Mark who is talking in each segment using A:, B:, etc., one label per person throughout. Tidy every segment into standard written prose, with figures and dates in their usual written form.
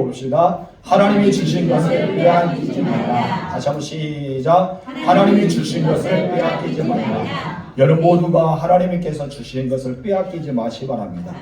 A: 봅시다. 하나님이 주신 것을 빼앗기지 말라. 다시 한번 시작. 하나님이 주신 것을 빼앗기지 말라. 여러분 모두가 하나님께서 주신 것을 빼앗기지 마시기 바랍니다.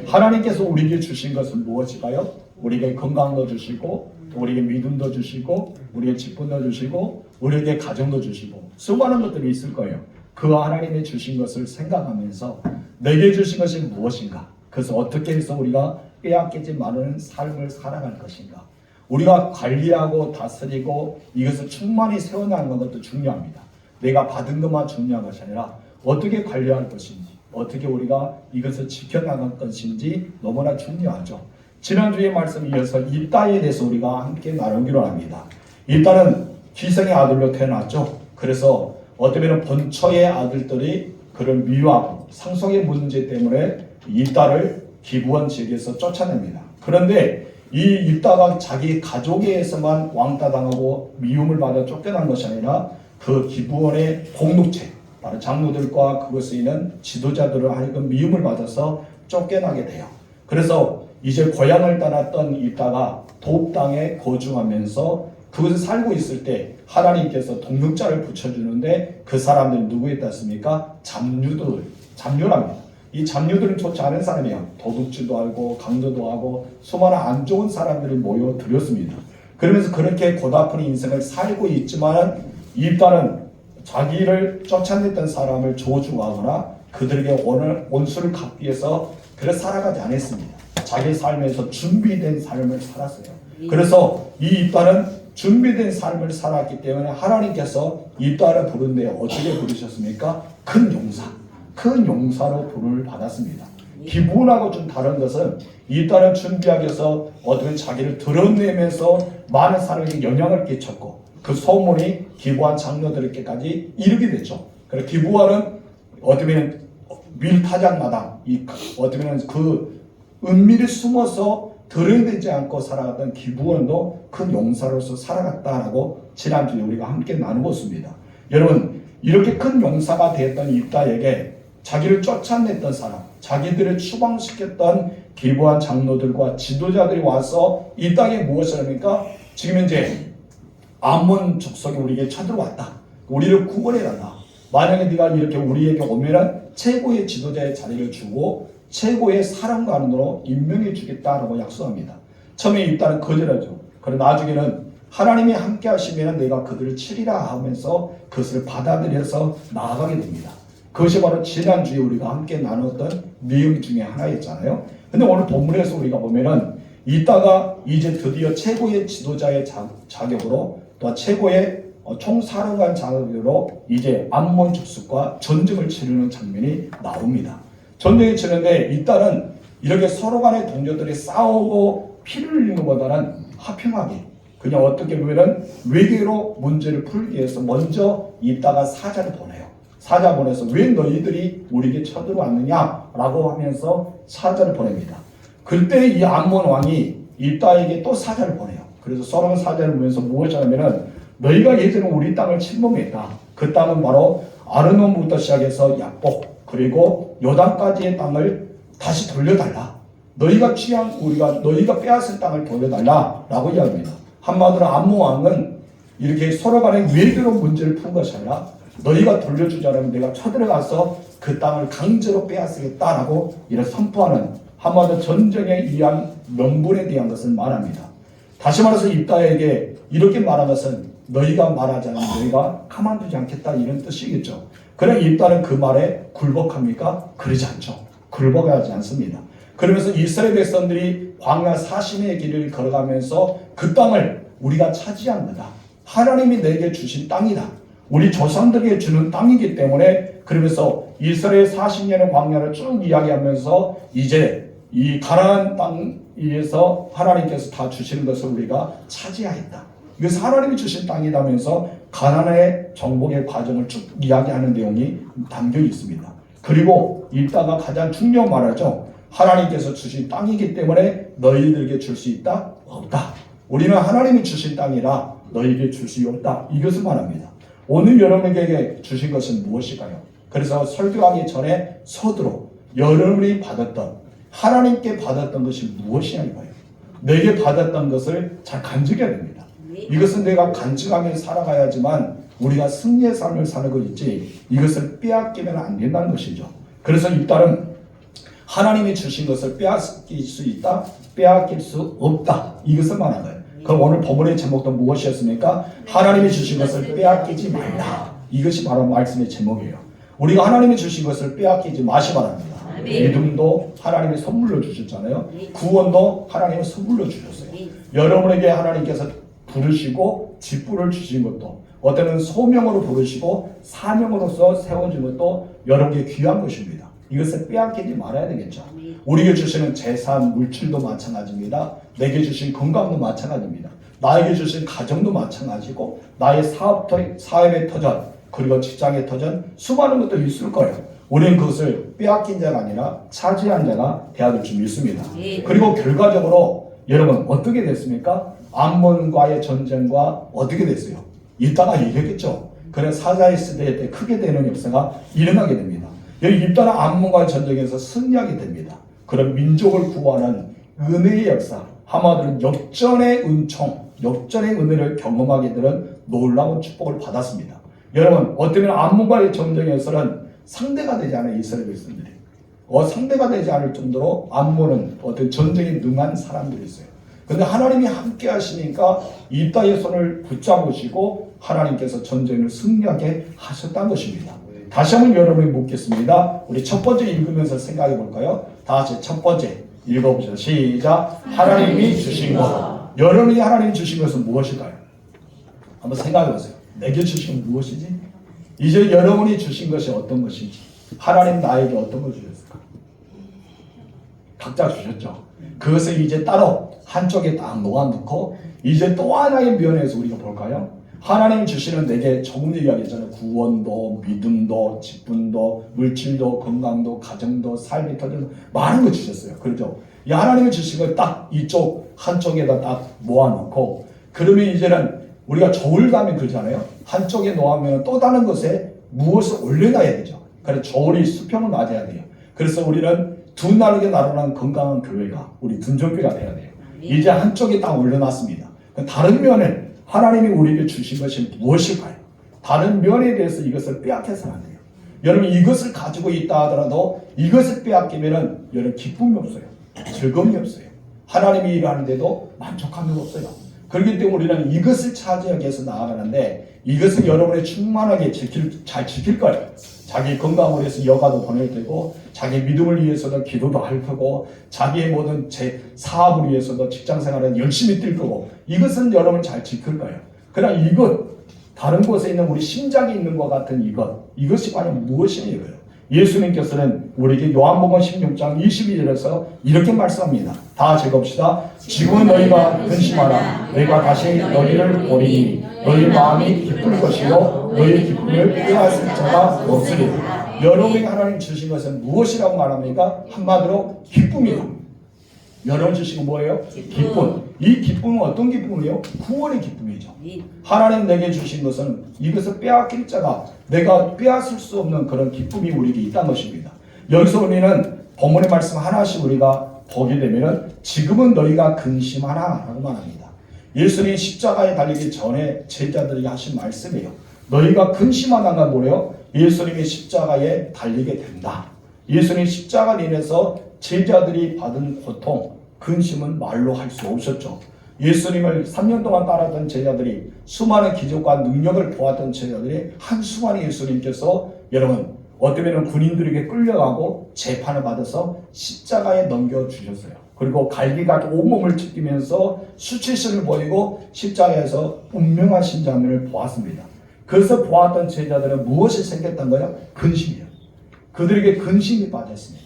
A: 하나님께서 우리에게 주신 것은 무엇일까요? 우리에게 건강도 주시고, 우리에게 믿음도 주시고, 우리에게 직분도 주시고, 우리에게 가정도 주시고, 수많은 것들이 있을 거예요. 그 하나님이 주신 것을 생각하면서 내게 주신 것이 무엇인가? 그래서 어떻게 해서 우리가 빼앗기지 않는 삶을 살아갈 것인가? 우리가 관리하고 다스리고 이것을 충만히 세워나가는 것도 중요합니다. 내가 받은 것만 중요한 것이 아니라 어떻게 관리할 것인지, 어떻게 우리가 이것을 지켜나갈 것인지 너무나 중요하죠. 지난주에 말씀 이어서 입다에 대해서 우리가 함께 나누기로 합니다. 입다는 기생의 아들로 태어났죠. 그래서 어쩌면 본처의 아들들이 그런 미워하고 상속의 문제 때문에 입다를 기브온 지역에서 쫓아냅니다. 그런데 이 입다가 자기 가족에서만 왕따당하고 미움을 받아 쫓겨난 것이 아니라 그 기브온의 공동체, 바로 장로들과 그것에 있는 지도자들을 하여금 미움을 받아서 쫓겨나게 돼요. 그래서 이제 고향을 떠났던 입다가 돕 땅에 거주하면서 그곳에 살고 있을 때 하나님께서 동역자를 붙여주는데 그 사람들이 누구였습니까? 잡류랍니다. 이 잡류들은 좋지 않은 사람이에요. 도둑질도 하고 강도도 하고 수많은 안 좋은 사람들이 모여들었습니다. 그러면서 그렇게 고달픈 인생을 살고 있지만 입다는 자기를 쫓아냈던 사람을 저주하거나 그들에게 원수를 갚기 위해서 그렇게 살아가지 않았습니다. 자기 삶에서 준비된 삶을 살았어요. 그래서 이 입다는 준비된 삶을 살았기 때문에 하나님께서 입다를 부른데 어떻게 부르셨습니까? 큰 용사. 큰 용사로 부름을 받았습니다. 기브온하고 좀 다른 것은 입다는 준비하기 위해서 어떤 자기를 드러내면서 많은 사람에게 영향을 끼쳤고 그 소문이 기브온 장로들에게까지 이르게 됐죠. 그래서 기브온은 어쩌면 밀타작마당, 어쩌면 그 은밀히 숨어서 드러내지 않고 살아갔던 기브온도 큰 용사로서 살아갔다라고 지난주에 우리가 함께 나누었습니다. 여러분 이렇게 큰 용사가 되었던 입다에게 자기를 쫓아냈던 사람, 자기들을 추방시켰던 기브온 장로들과 지도자들이 와서 이 땅에 무엇을 합니까? 지금 현재 암몬 족속이 우리에게 쳐들어왔다. 우리를 구원해달라. 만약에 네가 이렇게 우리에게 오면은 최고의 지도자의 자리를 주고 최고의 사령관으로 임명해 주겠다라고 약속합니다. 처음에 입다는 거절하죠. 그러나 나중에는 하나님이 함께 하시면 내가 그들을 치리라 하면서 그것을 받아들여서 나아가게 됩니다. 그것이 바로 지난주에 우리가 함께 나눴던 내용 중에 하나였잖아요. 근데 오늘 본문에서 우리가 보면은 이따가 이제 드디어 최고의 지도자의 자격으로 또 최고의 총사령관 자격으로 이제 암몬 족속과 전쟁을 치르는 장면이 나옵니다. 전쟁을 치는데 이따는 이렇게 서로 간의 동료들이 싸우고 피를 흘리는 것보다는 화평하게 그냥 어떻게 보면은 외교로 문제를 풀기 위해서 먼저 이따가 사자를 보내요. 사자 보내서 왜 너희들이 우리에게 쳐들어왔느냐라고 하면서 사자를 보냅니다. 그때 이 암몬 왕이 이따에게 또 사자를 보내요. 그래서 서로 사자를 보면서 무엇을 하냐면은 너희가 예전에 우리 땅을 침범했다. 그 땅은 바로 아르논부터 시작해서 야복 그리고 요단까지의 땅을 다시 돌려달라. 너희가 너희가 빼앗은 땅을 돌려달라라고 이야기합니다. 한마디로 암몬 왕은 이렇게 서로 간에 외교로 문제를 푼 것이 아니라 너희가 돌려주자면 내가 쳐들어가서 그 땅을 강제로 빼앗으겠다라고 이런 선포하는 한마디로 전쟁에 의한 명분에 대한 것을 말합니다. 다시 말해서 입다에게 이렇게 말한 것은 너희가 말하지 않으면 너희가 가만두지 않겠다 이런 뜻이겠죠. 그러나 입다는 그 말에 굴복합니까? 그러지 않죠. 굴복하지 않습니다. 그러면서 이스라엘 백성들이 광야 40년의 길을 걸어가면서 그 땅을 우리가 차지한 거다. 하나님이 내게 주신 땅이다. 우리 조상들에게 주는 땅이기 때문에 그러면서 이스라엘 40년의 광야를 쭉 이야기하면서 이제 이 가나안 땅에서 하나님께서 다 주시는 것을 우리가 차지하였다. 이것은 하나님이 주신 땅이라면서 가나안의 정복의 과정을 쭉 이야기하는 내용이 담겨 있습니다. 그리고 이따가 가장 중요한 말하죠. 하나님께서 주신 땅이기 때문에 너희들에게 줄 수 있다? 없다. 우리는 하나님이 주신 땅이라 너희에게 줄 수 없다. 이것을 말합니다. 오늘 여러분에게 주신 것은 무엇일까요? 그래서 설교하기 전에 서두로 여러분이 받았던 하나님께 받았던 것이 무엇이냐 이거예요. 내게 받았던 것을 잘 간직해야 됩니다. 이것은 내가 간직하며 살아가야지만 우리가 승리의 삶을 사는 것이지 이것을 빼앗기면 안 된다는 것이죠. 그래서 이 딸은 하나님이 주신 것을 빼앗길 수 있다, 빼앗길 수 없다, 이것을 말하는 거예요. 그럼 오늘 본문의 제목도 무엇이었습니까? 하나님이 주신 것을 빼앗기지 말라. 이것이 바로 말씀의 제목이에요. 우리가 하나님이 주신 것을 빼앗기지 마시 바랍니다. 믿음도 하나님이 선물로 주셨잖아요. 구원도 하나님이 선물로 주셨어요. 여러분에게 하나님께서 부르시고 직분을 주신 것도, 어때는 소명으로 부르시고 사명으로서 세워준 것도 여러분에게 귀한 것입니다. 이것을 빼앗기지 말아야 되겠죠. 우리에게 주시는 재산, 물질도 마찬가지입니다. 내게 주신 건강도 마찬가지입니다. 나에게 주신 가정도 마찬가지고, 나의 사업의 터전, 그리고 직장의 터전, 수많은 것들이 있을 거예요. 우리는 그것을 빼앗긴 자가 아니라 차지한 자가 되어야 될 줄 믿습니다. 그리고 결과적으로 여러분 어떻게 됐습니까? 암몬과의 전쟁과 어떻게 됐어요? 이따가 얘기했겠죠. 그래 사자의 시대 때 크게 되는 역사가 일어나게 됩니다. 여기 입다는 암몬과의 전쟁에서 승리하게 됩니다. 그런 민족을 구하는 은혜의 역사, 한마디로 역전의 은총, 역전의 은혜를 경험하게 되는 놀라운 축복을 받았습니다. 여러분 어쩌면 암몬과의 전쟁에서는 상대가 되지 않은 이스라엘 백성들이 상대가 되지 않을 정도로 암몬은 어떤 전쟁에 능한 사람들이 있어요. 그런데 하나님이 함께 하시니까 입다의 손을 붙잡으시고 하나님께서 전쟁을 승리하게 하셨다는 것입니다. 다시 한번 여러분이 묻겠습니다. 우리 첫 번째 읽으면서 생각해 볼까요? 다 같이 첫 번째 읽어보시죠. 시작. 하나님이 주신 것. 여러분이 하나님이 주신 것은 무엇일까요? 한번 생각해 보세요. 내게 주신 건 무엇이지? 이제 여러분이 주신 것이 어떤 것인지, 하나님 나에게 어떤 걸 주셨을까? 각자 주셨죠. 그것을 이제 따로 한쪽에 딱 놓아놓고 이제 또 하나의 면에서 우리가 볼까요? 하나님이 주시는 내게 조금 이야기했잖아요. 구원도, 믿음도, 직분도, 물질도, 건강도, 가정도, 삶의 터전 많은 거 주셨어요. 그렇죠? 이 하나님이 주신 걸 딱 이쪽 한쪽에다 딱 모아놓고, 그러면 이제는 우리가 저울 가면 그러잖아요. 한쪽에 놓으면 또 다른 것에 무엇을 올려놔야 되죠. 그래서 저울이 수평을 맞아야 돼요. 그래서 우리는 두 나르게 나눠난 건강한 교회가 우리 둔전교회가 돼야 돼요. 이제 한쪽에 딱 올려놨습니다. 다른 면에 하나님이 우리에게 주신 것이 무엇일까요? 다른 면에 대해서 이것을 빼앗겨서는 안 돼요. 여러분 이것을 가지고 있다 하더라도 이것을 빼앗기면은 여러분 기쁨이 없어요. 즐거움이 없어요. 하나님이 일하는데도 만족함이 없어요. 그렇기 때문에 우리는 이것을 차지하기 위해서 나아가는데, 이것은 여러분의 충만하게 잘 지킬 거예요. 자기 건강을 위해서 여가도 보낼 테고, 자기 믿음을 위해서도 기도도 할 거고, 자기의 모든 사업을 위해서도 직장생활은 열심히 뛸 거고, 이것은 여러분 잘 지킬 거예요. 그러나 이것, 다른 곳에 있는 우리 심장이 있는 것 같은 이것이 과연 무엇이냐고요. 예수님께서는 우리에게 요한복음 16장 22절에서 이렇게 말씀합니다. 다 읽읍시다. 지금 너희가 근심하라. 내가 다시 너희를 보리니 너희 마음이 기쁠 것이요 너희 기쁨을 빼앗을 자가 없으리. 여러분이 하나님 주신 것은 무엇이라고 말합니까? 한마디로 기쁨이에요. 여러분 주신 건 뭐예요? 기쁨. 이 기쁨은 어떤 기쁨이에요? 구원의 기쁨이죠. 하나님 내게 주신 것은 이것을 빼앗길 자가, 내가 빼앗을 수 없는 그런 기쁨이 우리에게 있다는 것입니다. 여기서 우리는 본문의 말씀 하나씩 우리가 보게 되면은 지금은 너희가 근심하라 라고 말합니다. 예수님이 십자가에 달리기 전에 제자들에게 하신 말씀이에요. 너희가 근심하다가 뭐래요? 예수님이 십자가에 달리게 된다. 예수님 십자가 인해서 제자들이 받은 고통, 근심은 말로 할 수 없었죠. 예수님을 3년 동안 따랐던 제자들이, 수많은 기적과 능력을 보았던 제자들이 한순간에 예수님께서 여러분 어쩌면 군인들에게 끌려가고 재판을 받아서 십자가에 넘겨주셨어요. 그리고 갈기가 온몸을 찢기면서 수치심을 보이고 십자가에서 운명하신 장면을 보았습니다. 그래서 보았던 제자들은 무엇이 생겼던 거예요? 근심이에요. 그들에게 근심이 빠졌습니다.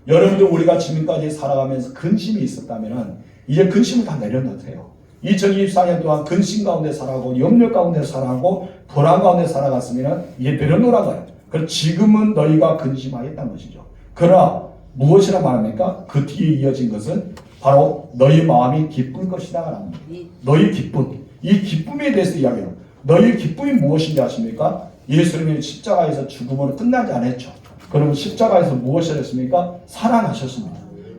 A: 여러분들 우리가 지금까지 살아가면서 근심이 있었다면 이제 근심을 다 내려놓으세요. 2024년 동안 근심 가운데 살아가고 염려 가운데 살아가고 불안 가운데 살아갔으면 이제 내려놓으라고요. 그럼 지금은 너희가 근심하겠다는 것이죠. 그러나 무엇이라 말합니까? 그 뒤에 이어진 것은 바로 너희 마음이 기쁠 것이다 라는 겁니다. 너희 기쁨. 이 기쁨에 대해서 이야기해요. 너희 기쁨이 무엇인지 아십니까? 예수님이 십자가에서 죽음으로 끝나지 않았죠. 그러면 십자가에서 무엇을 했습니까? 살아나셨습니다.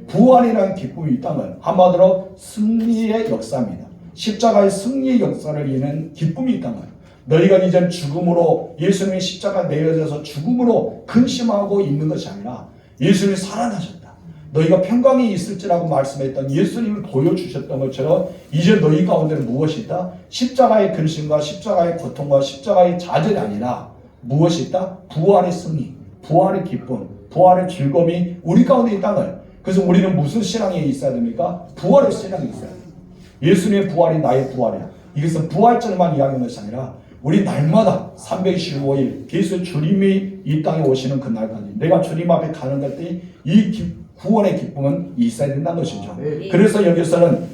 A: 부활이라는 기쁨이 있다면 한마디로 승리의 역사입니다. 십자가의 승리의 역사를 이는 기쁨이 있다면 너희가 이제 죽음으로 예수님의 십자가 내어져서 죽음으로 근심하고 있는 것이 아니라 예수님이 살아나셨다. 너희가 평강이 있을지라고 말씀했던 예수님을 보여주셨던 것처럼 이제 너희 가운데는 무엇이 있다? 십자가의 근심과 십자가의 고통과 십자가의 좌절이 아니라 무엇이 있다? 부활의 승리, 부활의 기쁨, 부활의 즐거움이 우리 가운데 있다는 거예요. 그래서 우리는 무슨 신앙이 있어야 됩니까? 부활의 신앙이 있어야 돼요. 예수님의 부활이 나의 부활이야. 이것은 부활절만 이야기하는 것이 아니라 우리 날마다 365일 계속 주님이 이 땅에 오시는 그날까지 내가 주님 앞에 가는 것들이 이 구원의 기쁨은 있어야 된다는 것이죠. 그래서 여기서는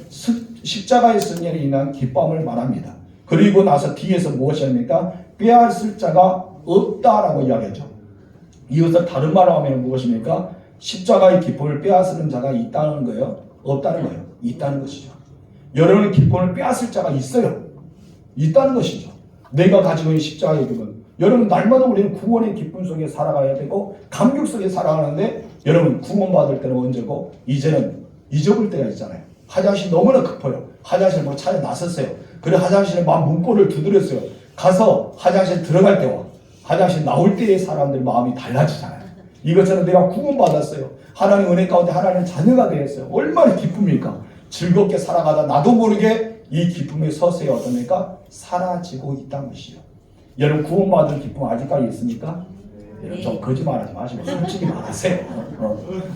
A: 십자가의 승리로 인한 기쁨을 말합니다. 그리고 나서 뒤에서 무엇이 합니까? 빼앗을 자가 없다라고 이야기하죠. 이것을 다른 말로 하면 무엇입니까? 십자가의 기쁨을 빼앗는 자가 있다는 거예요? 없다는 거예요? 있다는 것이죠. 여러분의 기쁨을 빼앗을 자가 있어요. 있다는 것이죠. 내가 가지고 있는 십자가의 기쁨. 여러분 날마다 우리는 구원의 기쁨 속에 살아가야 되고 감격 속에 살아가는데 여러분 구원받을 때는 언제고 이제는 잊어볼 때가 있잖아요. 화장실 너무나 급해요. 화장실 뭐 차에 나섰어요. 그래 화장실에 막 문고를 두드렸어요. 가서 화장실 들어갈 때와 화장실 나올 때의 사람들 마음이 달라지잖아요. 이것처럼 내가 구원받았어요. 하나님 은혜 가운데 하나님 자녀가 되었어요. 얼마나 기쁩니까? 즐겁게 살아가다 나도 모르게 이 기쁨의 서서히 어떻습니까? 사라지고 있다는 것이죠. 여러분 구원받은 기쁨 아직까지 있습니까? 여러분 좀 거짓말하지 마시고 솔직히 말하세요.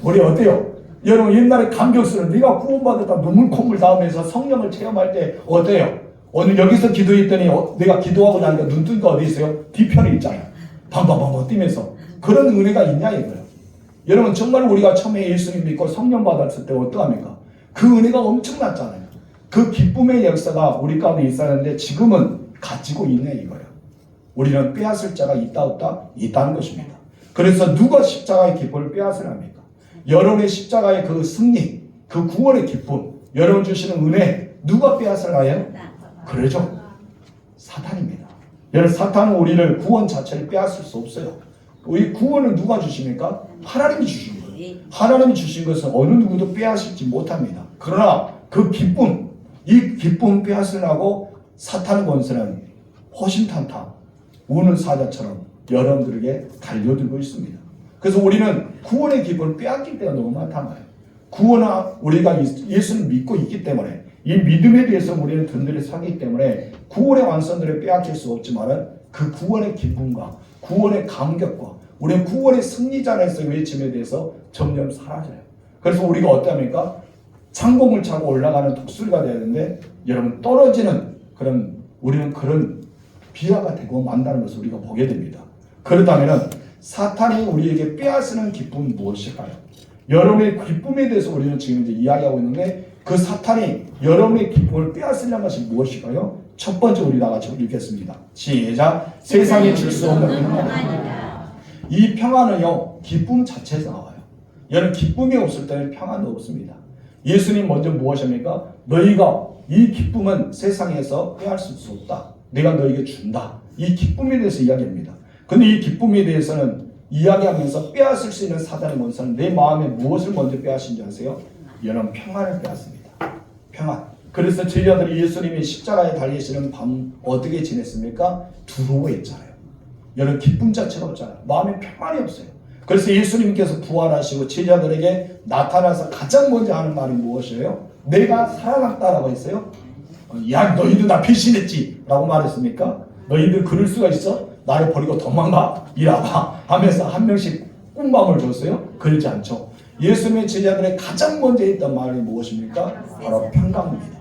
A: 우리 어때요? 여러분 옛날에 감격스러운 내가 구원받았다 눈물 콧물 닿으면서 성령을 체험할 때 어때요? 오늘 여기서 기도했더니 내가 기도하고 나니까 눈 뜨니까 어디 있어요? 뒤편에 있잖아요. 방방방방 뛰면서 그런 은혜가 있냐 이거예요. 여러분 정말 우리가 처음에 예수님 믿고 성령 받았을 때 어떠합니까? 그 은혜가 엄청났잖아요. 그 기쁨의 역사가 우리 가운데 있었는데 지금은 가지고 있네 이거예요. 우리는 빼앗을 자가 있다 없다? 있다는 것입니다. 그래서 누가 십자가의 기쁨을 빼앗으랍니까? 여러분의 십자가의 그 승리, 그 구원의 기쁨, 여러분 주시는 은혜 누가 빼앗을까요? 그러죠. 사탄입니다. 여러분 사탄은 우리를 구원 자체를 빼앗을 수 없어요. 우리 구원을 누가 주십니까? 하나님이 주십니다. 하나님이 주신 것은 어느 누구도 빼앗을지 못합니다. 그러나 그 기쁨, 이 기쁨 빼앗으려고 사탄의 권세는 호신탄타 우는 사자처럼 여러분들에게 달려들고 있습니다. 그래서 우리는 구원의 기쁨을 빼앗길 때가 너무 많단 말이에요. 구원아 우리가 예수를 믿고 있기 때문에 이 믿음에 대해서 우리는 든든히 서기 때문에 구원의 완성들을 빼앗길 수 없지만 그 구원의 기쁨과 구원의 감격과 우리는 구원의 승리자라서 외침에 대해서 점점 사라져요. 그래서 우리가 어떠합니까? 창공을 차고 올라가는 독수리가 되야 되는데 여러분 떨어지는 우리는 그런 비하가 되고 만다는 것을 우리가 보게 됩니다. 그렇다면 사탄이 우리에게 빼앗는 기쁨은 무엇일까요? 여러분의 기쁨에 대해서 우리는 지금 이제 이야기하고 있는데 그 사탄이 여러분의 기쁨을 빼앗으려는 것이 무엇일까요? 첫 번째 우리 다 같이 읽겠습니다. 시작. 세상에 줄 수 없는 평안. 이 평안은요 기쁨 자체에서 나와요. 여러분 기쁨이 없을 때는 평안도 없습니다. 예수님 먼저 무엇입니까? 너희가 이 기쁨은 세상에서 빼앗을 수 없다. 내가 너에게 준다. 이 기쁨에 대해서 이야기합니다. 근데 이 기쁨에 대해서는 이야기하면서 빼앗을 수 있는 사단의 권세는 내 마음에 무엇을 먼저 빼앗은지 아세요? 여러분 평안을 빼앗습니다. 평안. 그래서 제자들이 예수님이 십자가에 달리시는 밤 어떻게 지냈습니까? 두려워했잖아요. 여러분 기쁨 자체가 없잖아요. 마음에 평안이 없어요. 그래서 예수님께서 부활하시고 제자들에게 나타나서 가장 먼저 하는 말이 무엇이에요? 내가 살아났다라고 했어요. 야 너희들 나 배신했지 라고 말했습니까? 너희들 그럴 수가 있어? 나를 버리고 도망가? 이라봐 하면서 한 명씩 꿈밤을 줬어요? 그러지 않죠. 예수님의 제자들의 가장 먼저 했던 말이 무엇입니까? 바로 평강입니다.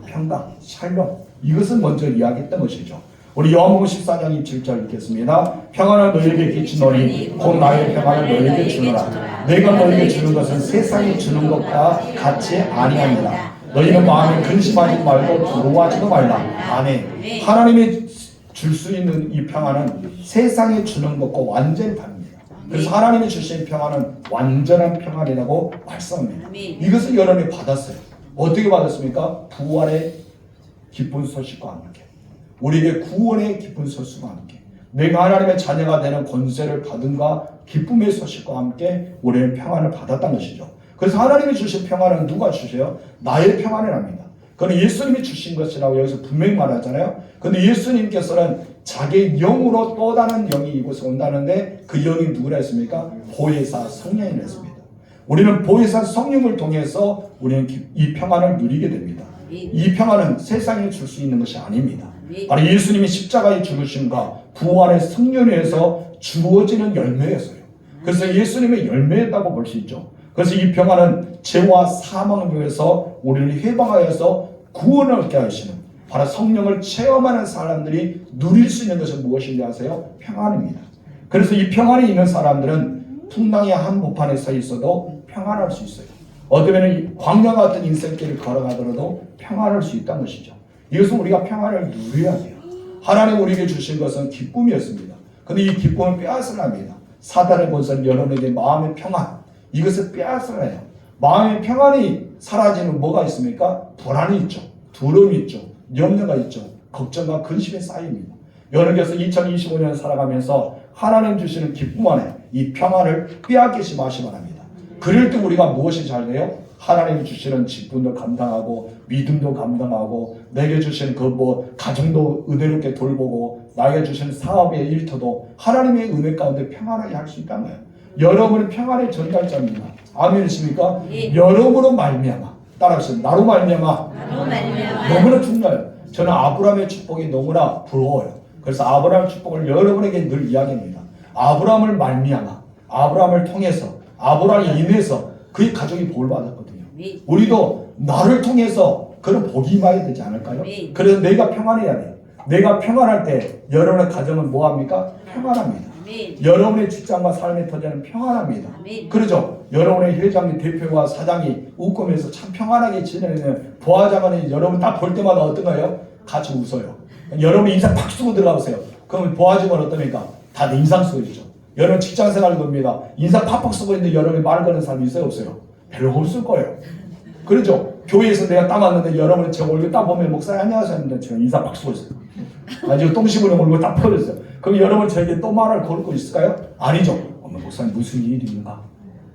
A: 평강, 샬롬. 이것을 먼저 이야기했던 것이죠. 우리 요한복음 14장 27절 읽겠습니다. 평안을 너희에게 끼치노니 곧 나의 평안을 너희에게 주노라. 내가 너희에게 주는 것은 세상이 주는 것과 같이 아니하니라. 너희는 마음에 근심하지 말고 두려워하지도 말라. 아멘. 하나님이 줄 수 있는 이 평안은 세상이 주는 것과 완전히 다릅니다. 그래서 하나님이 주신 평안은 완전한 평안이라고 말씀합니다. 이것을 여러분이 받았어요. 어떻게 받았습니까? 부활의 기쁜 소식과 함께, 우리에게 구원의 기쁜 소식과 함께, 내가 하나님의 자녀가 되는 권세를 받은가 기쁨의 소식과 함께 우리는 평안을 받았다는 것이죠. 그래서 하나님이 주신 평안은 누가 주세요? 나의 평안이랍니다. 그건 예수님이 주신 것이라고 여기서 분명히 말하잖아요. 근데 예수님께서는 자기 영으로 또 다른 영이 이곳에 온다는데 그 영이 누구라 했습니까? 보혜사 성령이라 했습니다. 우리는 보혜사 성령을 통해서 우리는 이 평안을 누리게 됩니다. 이 평안은 세상에 줄 수 있는 것이 아닙니다. 바로 예수님이 십자가에 죽으심과 부활의 성령에서 주어지는 열매였어요. 그래서 예수님의 열매였다고 볼 수 있죠. 그래서 이 평안은 죄와 사망을 위해서 우리를 해방하여서 구원을 얻게 하시는 바로 성령을 체험하는 사람들이 누릴 수 있는 것은 무엇인지 아세요? 평안입니다. 그래서 이 평안이 있는 사람들은 풍랑의 한복판에 서 있어도 평안할 수 있어요. 어쩌면 광야 같은 인생길을 걸어가더라도 평안할 수 있다는 것이죠. 이것은 우리가 평안을 누려야 돼요. 하나님 우리에게 주신 것은 기쁨이었습니다. 그런데 이 기쁨을 빼앗으려 합니다. 사단의 권세는 여러분에게 마음의 평안, 이것을 빼앗으려 해요. 마음의 평안이 사라지면 뭐가 있습니까? 불안이 있죠. 두려움이 있죠. 염려가 있죠. 걱정과 근심이 쌓입니다. 여러분께서 2025년 살아가면서 하나님 주시는 기쁨 안에 이 평안을 빼앗기지 마시기 바랍니다. 그럴 때 우리가 무엇이 잘 돼요? 하나님이 주시는 직분도 감당하고 믿음도 감당하고 내게 주신 그 가정도 은혜롭게 돌보고 나에게 주신 사업의 일터도 하나님의 은혜 가운데 평안하게 할 수 있다는 거예요. 여러분은 평안의 전달자입니다. 아멘이십니까? 예. 여러분으로 말미암아 따라하세요. 나로 말미암아 너무나 중요해요. 저는 아브라함의 축복이 너무나 부러워요. 그래서 아브라함의 축복을 여러분에게 늘 이야기합니다. 아브라함을 말미암아 아브라함을 통해서 아브라함이 인해서 그의 가족이 복을 받았거든요. 우리도 나를 통해서 그런 복이 임하게 되지 않을까요? 그래서 내가 평안해야 돼요. 내가 평안할 때 여러분의 가정은 뭐합니까? 평안합니다. 여러분의 직장과 삶의 터전은 평안합니다. 그러죠? 여러분의 회장님, 대표와 사장이 웃으면서 참 평안하게 지내는 부하장관이 여러분 딱 볼 때마다 어떤가요? 같이 웃어요. 여러분 인상 팍 쓰고 들어가보세요. 그러면 부하직은 어떻습니까? 다들 인상 쓰고 있죠. 여러분 직장생활 겁니다. 인상 팍팍 쓰고 있는데 여러분이 말 거는 사람이 있어요? 없어요? 별로 없을 거예요. 그렇죠? 교회에서 내가 딱 왔는데 여러분이 제 얼굴 딱 보면 목사님 안녕하세요 했는데 제가 인상 팍 쓰고 있어요. 아주 똥 씹으려고 얼굴 딱 펴졌어요. 그럼 여러분 저에게 또 말을 걸 거 있을까요? 아니죠. 목사님 무슨 일이 있는가?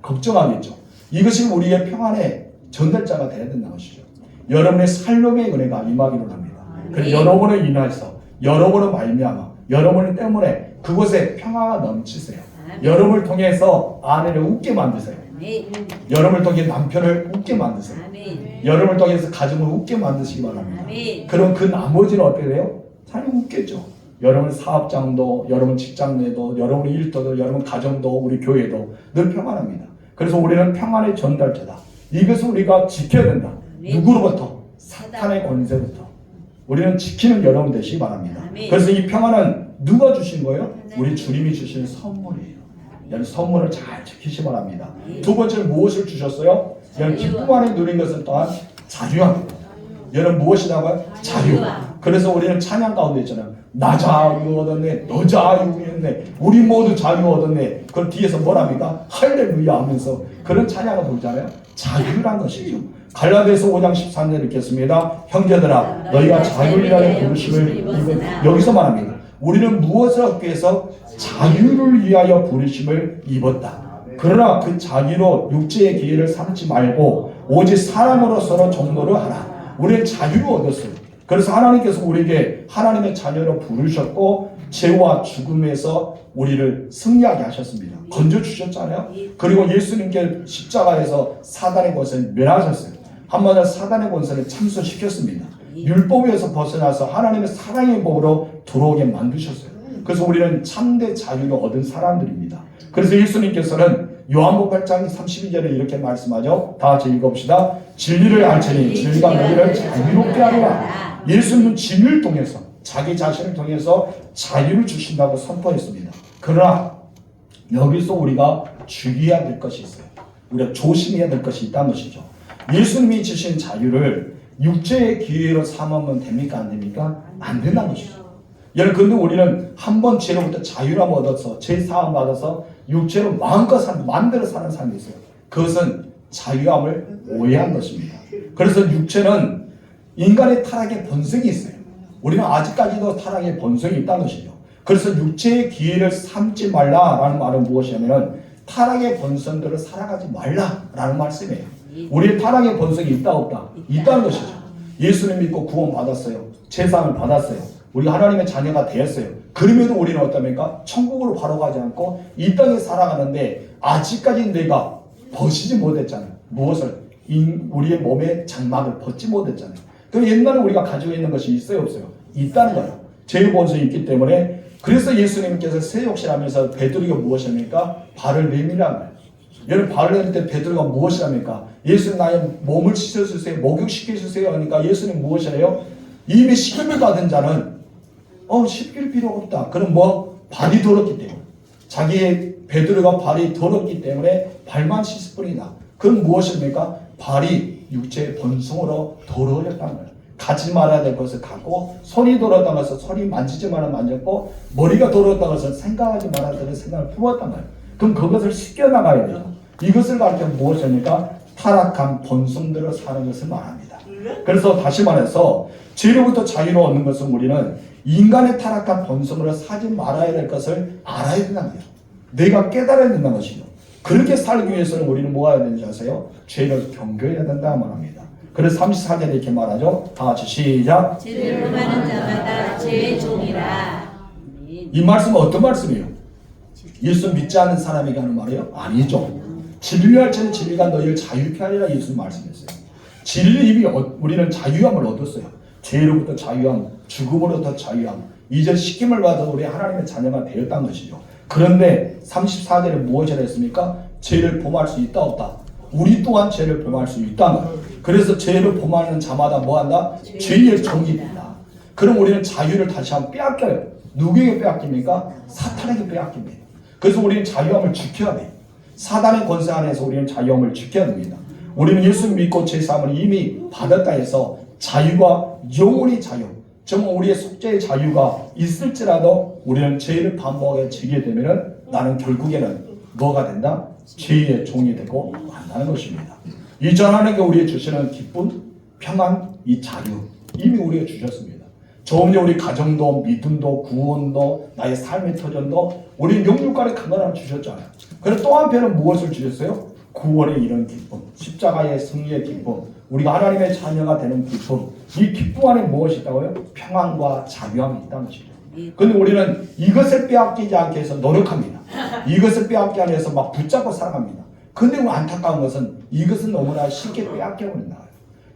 A: 걱정하겠죠. 이것이 우리의 평안의 전달자가 되어야 된다는 것이죠. 여러분의 살림의 은혜가 임하기로 합니다. 그래서 여러분을 인하여서 여러분을 말미암아 여러분 때문에 그곳에 평화가 넘치세요. 여러분을 통해서 아내를 웃게 만드세요. 여러분을 통해 남편을 웃게 만드세요. 여러분을 통해서 가정을 웃게 만드시기 바랍니다. 그럼 그 나머지는 어떻게 돼요? 잘 웃겠죠. 여러분 사업장도, 여러분 직장 내도, 여러분 일터도, 여러분 가정도, 우리 교회도 늘 평안합니다. 그래서 우리는 평안의 전달자다. 이것을 우리가 지켜야 된다. 누구로부터? 사탄의 권세부터. 우리는 지키는 여러분 되시기 바랍니다. 그래서 이 평안은 누가 주신 거예요? 우리 주님이 주신 선물이에요. 여러분 선물을 잘 지키시기 바랍니다. 두 번째는 무엇을 주셨어요? 여러분 기쁨 안에 누린 것은 또한 자유합니다. 여러분 무엇이라고요? 자유. 그래서 우리는 찬양 가운데 있잖아요. 나 자유 얻었네, 너 자유 얻었네, 우리 모두 자유 얻었네. 그럼 뒤에서 뭐랍니까? 할렐루야 하면서 그런 찬양을 부르잖아요. 자유란 것이죠. 갈라디아서 5장 13절 읽겠습니다. 형제들아 너희가 자유를 위하여 부르심을 여기서 말합니다. 우리는 무엇을 얻기 위해서 자유를 위하여 부르심을 입었다. 그러나 그 자유로 육체의 기회를 삼지 말고 오직 사람으로서로 종로를 하라. 우리는 자유를 얻었어요. 그래서 하나님께서 우리에게 하나님의 자녀로 부르셨고 죄와 죽음에서 우리를 승리하게 하셨습니다. 건져주셨잖아요. 그리고 예수님께 십자가에서 사단의 권세를 멸하셨어요. 한마디로 사단의 권세를 참소시켰습니다. 율법에서 벗어나서 하나님의 사랑의 법으로 들어오게 만드셨어요. 그래서 우리는 참된 자유를 얻은 사람들입니다. 그래서 예수님께서는 요한복음 8장 32절에 이렇게 말씀하죠. 다 같이 읽어봅시다. 진리를 알지니 진리가 너희를 자유롭게 하리라. 예수님은 진리를 통해서 자기 자신을 통해서 자유를 주신다고 선포했습니다. 그러나 여기서 우리가 주의해야 될 것이 있어요. 우리가 조심해야 될 것이 있다는 것이죠. 예수님이 주신 자유를 육체의 기회로 삼으면 됩니까? 안 됩니까? 안 된다는 것이죠. 여러분 근데 우리는 한번 죄로부터 자유함 얻어서 죄사함 받아서 육체로 마음껏 마음대로 사는 사람이 있어요. 그것은 자유함을 오해한 것입니다. 그래서 육체는 인간의 타락의 본성이 있어요. 우리는 아직까지도 타락의 본성이 있다는 것이죠. 그래서 육체의 기회를 삼지 말라라는 말은 무엇이냐면 타락의 본성대로 살아가지 말라라는 말씀이에요. 우리의 타락의 본성이 있다 없다? 있다는 것이죠. 예수님 믿고 구원 받았어요. 제사함을 받았어요. 우리가 하나님의 자녀가 되었어요. 그럼에도 우리는 어떻습니까? 천국으로 바로 가지 않고 이 땅에 살아가는데 아직까지 내가 벗지 못했잖아요. 무엇을? 우리의 몸의 장막을 벗지 못했잖아요. 그럼 옛날에 우리가 가지고 있는 것이 있어요 없어요? 있다는 거예요. 죄의 본성이 있기 때문에. 그래서 예수님께서 새욕실하면서 베드로가 무엇입니까? 발을 내밀라는 거예요. 여러분 발을 내밀 때 베드로가 무엇이랍니까? 예수님 나의 몸을 씻어주세요. 목욕시켜주세요. 하니까 예수님 무엇이래요? 이미 씻음을 받은 자는 씻길 필요가 없다. 그럼 발이 더럽기 때문에. 자기의 베드로가 발이 더럽기 때문에 발만 씻을 뿐이다. 그럼 무엇입니까? 발이 육체의 본성으로 더러워졌다는 거예요. 가지 말아야 될 것을 갖고, 손이 더러웠다는 것을 손이 만지지 말아 만졌고, 머리가 더러웠다는 것을 생각하지 말아야 될 생각을 품었단 말이에요. 그럼 그것을 씻겨나가야 돼요. 이것을 가르쳐 무엇입니까? 타락한 본성대로 사는 것을 말합니다. 그래서 다시 말해서 죄로부터 자유를 얻는 것은 우리는 인간의 타락한 본성으로 사지 말아야 될 것을 알아야 된다는 거예요. 내가 깨달아야 된다는 것이죠. 그렇게 살기 위해서는 우리는 뭐 해야 되는지 아세요? 죄를 경계해야 된다 말합니다. 그래서 34절에 이렇게 말하죠. 다 같이 시작.
B: 죄를 범하는 자마다 죄의 종이라.
A: 이 말씀은 어떤 말씀이에요? 예수 믿지 않는 사람에게 하는 말이에요? 아니죠. 진리할 때는 진리가 너희를 자유케 하리라 예수 말씀했어요. 진리 이미 우리는 자유함을 얻었어요. 죄로부터 자유함, 죽음으로부터 자유함, 이제 씻김을 받아 우리 하나님의 자녀가 되었다는 것이죠. 그런데 34절에 무엇을 했습니까? 죄를 범할 수 있다 없다? 우리 또한 죄를 범할 수 있다. 그래서 죄를 범하는 자마다 뭐한다? 죄의 종이 된다. 그럼 우리는 자유를 다시 한번 빼앗겨요. 누구에게 빼앗깁니까? 사탄에게 빼앗깁니다. 그래서 우리는 자유함을 지켜야 돼요. 사단의 권세 안에서 우리는 자유함을 지켜야 됩니다. 우리는 예수 믿고 제사함을 이미 받았다 해서 자유가 영원히 자유, 정말 우리의 속죄의 자유가 있을지라도 우리는 죄를 반복하게 지게 되면 나는 결국에는 뭐가 된다? 죄의 종이 되고 만나는 것입니다. 이전 하나님께 우리에게 주시는 기쁨, 평안, 이 자유 이미 우리에게 주셨습니다. 조금요 우리 가정도 믿음도 구원도 나의 삶의 터전도 우리 영육간의 강건함을 주셨잖아요. 그래서 또 한편은 무엇을 주셨어요? 구원의 이런 기쁨, 십자가의 승리의 기쁨, 우리가 하나님의 자녀가 되는 기쁨. 이 기쁨 안에 무엇이 있다고요? 평안과 자유함이 있다는 것이죠. 그런데 우리는 이것을 빼앗기지 않기 위해서 노력합니다. 이것을 빼앗기 위해서 막 붙잡고 살아갑니다. 그런데 안타까운 것은 이것은 너무나 쉽게 빼앗겨버린다.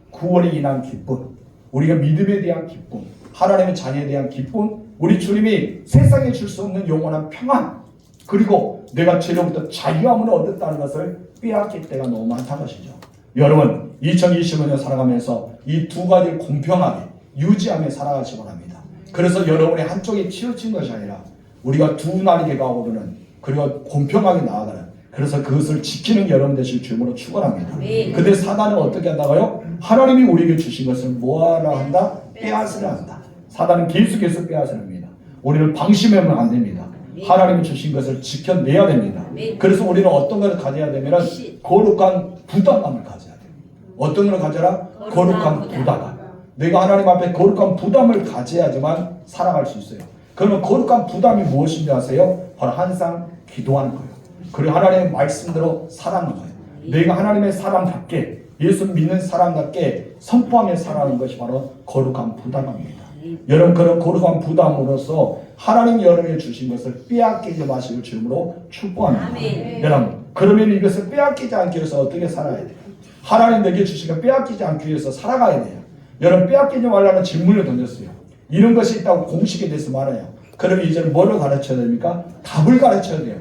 A: 구원에 인한 기쁨, 우리가 믿음에 대한 기쁨, 하나님의 자녀에 대한 기쁨, 우리 주님이 세상에 줄 수 없는 영원한 평안, 그리고 내가 죄로부터 자유함을 얻었다는 것을 빼앗길 때가 너무 많다는 것이죠. 여러분 2025년 살아가면서 이 두 가지를 공평하게 유지하며 살아가시기 바랍니다. 그래서 여러분의 한쪽에 치우친 것이 아니라 우리가 두 날이 가고는 그리고 공평하게 나아가는, 그래서 그것을 지키는 여러분 되실 주님으로 축원합니다. 근데 사단은 어떻게 한다고요? 하나님이 우리에게 주신 것을 뭐하라 한다? 빼앗으려 한다. 사단은 계속해서 빼앗으렵니다. 우리는 방심하면 안 됩니다. 하나님이 주신 것을 지켜내야 됩니다. 그래서 우리는 어떤 것을 가져야 되면 거룩한 부담감을 가져야 돼요. 어떤 것을 가져라? 거룩한 부담감. 내가 하나님 앞에 거룩한 부담을 가져야지만 살아갈 수 있어요. 그러면 거룩한 부담이 무엇인지 아세요? 바로 항상 기도하는 거예요. 그리고 하나님의 말씀대로 살아가는 거예요. 내가 하나님의 사람답게, 예수 믿는 사람답게 선포하며 살아가는 것이 바로 거룩한 부담입니다. 여러분 그런 거룩한 부담으로서 하나님 여러분에게 주신 것을 빼앗기지 마시고 주님으로 축복합니다. 여러분 그러면 이것을 빼앗기지 않기 위해서 어떻게 살아야 돼요? 하나님 내게 주신 것 빼앗기지 않기 위해서 살아가야 돼요. 여러분 빼앗기지 말라는 질문을 던졌어요. 이런 것이 있다고 공식에 대해서 말해요. 그러면 이제는 뭐를 가르쳐야 됩니까? 답을 가르쳐야 돼요.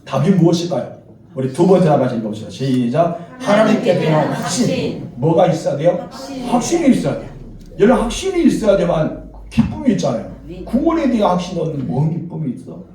A: 답이 무엇일까요? 우리 두 번째 다 같이 읽어봅시다. 시작. 하나님께 대한 확신. 뭐가 있어야 돼요? 확신이 있어야 돼요. 여러분 확신이 있어야지만 기쁨이 있잖아요. 구원에 대한 확신이 없는 뭔 기쁨이 있어?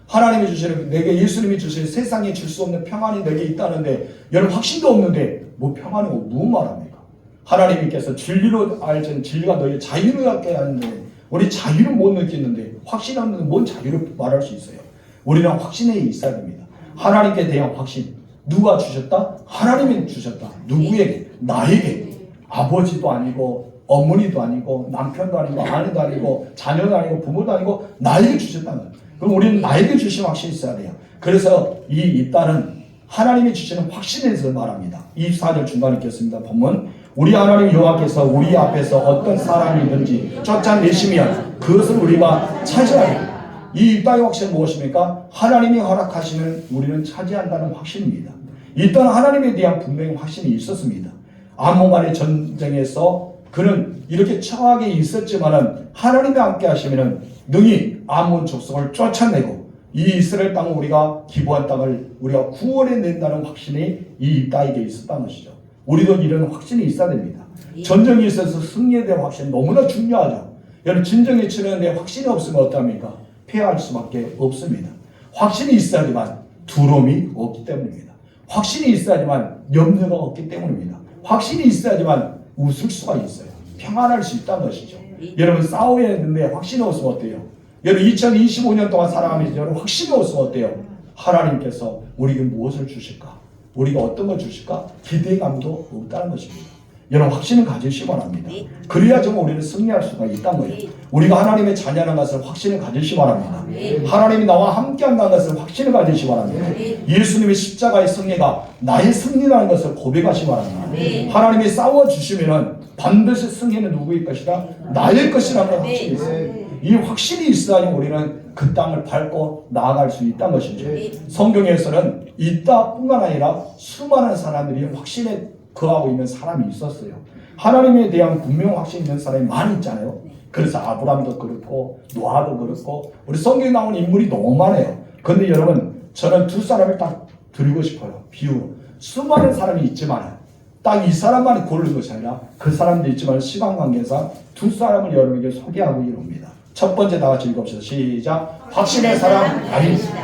A: 하나님이 주시는, 내게 예수님이 주시는 세상에 줄 수 없는 평안이 내게 있다는데 여러분 확신도 없는데 뭐 평안이고 무슨 말합니까? 하나님께서 진리로 알지는 진리가 너희 자유를 갖게 하는데 우리 자유를 못 느끼는데 확신 없는데 뭔 자유를 말할 수 있어요? 우리는 확신에 있어야 됩니다. 하나님께 대한 확신. 누가 주셨다? 하나님이 주셨다. 누구에게? 나에게. 아버지도 아니고 어머니도 아니고 남편도 아니고 아내도 아니고 자녀도 아니고 부모도 아니고 나에게 주셨다는 거예요. 그럼 우리는 나에게 주신 확신이 있어야 돼요. 그래서 이 딸은 하나님이 주시는 확신에 대해서 말합니다. 24절 중간에 읽겠습니다. 보면 우리 하나님 여호와께서 우리 앞에서 어떤 사람이든지 쫓아내시면 그것을 우리가 차지하리라. 이 딸의 확신은 무엇입니까? 하나님이 허락하시면 우리는 차지한다는 확신입니다. 이 딸은 하나님에 대한 분명히 확신이 있었습니다. 암몬간의 전쟁에서 그는 이렇게 처하게 있었지만은 하나님이 함께 하시면은 능히 암몬 족속을 쫓아내고 이 이스라엘 땅을 우리가 기부한 땅을 우리가 구원해 낸다는 확신이 이 딸에게 있었다는 것이죠. 우리도 이런 확신이 있어야 됩니다. 전쟁에 있어서 승리에 대한 확신이 너무나 중요하죠. 여러분 진정에 치는데 확신이 없으면 어떡합니까? 패할 수밖에 없습니다. 확신이 있어야지만 두려움이 없기 때문입니다. 확신이 있어야지만 염려가 없기 때문입니다. 확신이 있어야지만 웃을 수가 있어요. 평안할 수 있다는 것이죠. 여러분 싸워야 되는데 확신이 없으면 어때요? 여러분 2025년 동안 살아가면서 여러분 확신이 없으면 어때요? 하나님께서 우리에게 무엇을 주실까? 우리가 어떤 걸 주실까? 기대감도 없다는 것입니다. 여러분 확신을 가지시기 바랍니다. 그래야 정말 우리는 승리할 수가 있다는 거예요. 우리가 하나님의 자녀라는 것을 확신을 가지시기 바랍니다. 하나님이 나와 함께한다는 것을 확신을 가지시기 바랍니다. 예수님의 십자가의 승리가 나의 승리라는 것을 고백하시기 바랍니다. 하나님이 싸워주시면 반드시 승리는 누구일 것이다? 나의 것이라는 확신이 있어요. 이 확신이 있어야 우리는 그 땅을 밟고 나아갈 수 있다는 것이죠. 성경에서는 이 땅뿐만 아니라 수많은 사람들이 확신에 거하고 있는 사람이 있었어요. 하나님에 대한 분명 확신 있는 사람이 많이 있잖아요. 그래서 아브람도 그렇고 노아도 그렇고 우리 성경에 나오는 인물이 너무 많아요. 그런데 여러분 저는 두 사람을 딱 드리고 싶어요. 비유로. 수많은 사람이 있지만 딱 이 사람만이 고르는 것이 아니라 그 사람도 있지만 시간 관계상 두 사람을 여러분에게 소개하고 이럽니다. 첫 번째 다 같이 읽읍시다. 시작. 확신의 사람 다윗이다.